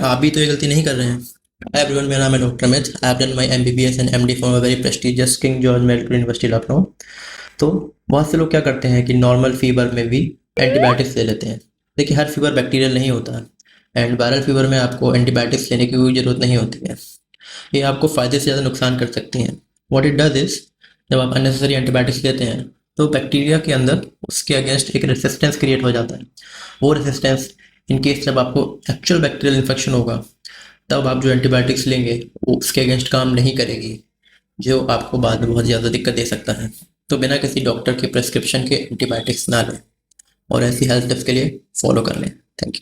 आप भी तो ये गलती नहीं कर रहे हैं। हाय एवरीवन, मेरा नाम है doctor Amit. I have done my MBBS and MD from a very prestigious king George medical university Lucknow. तो बहुत से लोग क्या करते हैं कि नॉर्मल फीवर में भी एंटीबायोटिक्स ले लेते हैं। देखिए, हर फीवर बैक्टीरियल नहीं होता है, एंड वायरल फीवर में आपको एंटीबायोटिक्स लेने की कोई ज़रूरत नहीं होती है। ये आपको फ़ायदे से ज़्यादा नुकसान कर सकती हैं। व्हाट इट डज इज़, जब आप अननेसेसरी एंटीबायोटिक्स लेते हैं तो बैक्टीरिया के अंदर उसके अगेंस्ट एक रेसिस्टेंस क्रिएट हो जाता है। वो रेसिस्टेंस, इन केस जब आपको एक्चुअल बैक्टीरियल इन्फेक्शन होगा, तब आप जो एंटीबायोटिक्स लेंगे वो उसके अगेंस्ट काम नहीं करेगी, जो आपको बाद में बहुत ज़्यादा दिक्कत दे सकता है। तो बिना किसी डॉक्टर के प्रेस्क्रिप्शन के एंटीबायोटिक्स ना लें, और ऐसी हेल्थ टिप्स के लिए फॉलो कर लें। Thank you.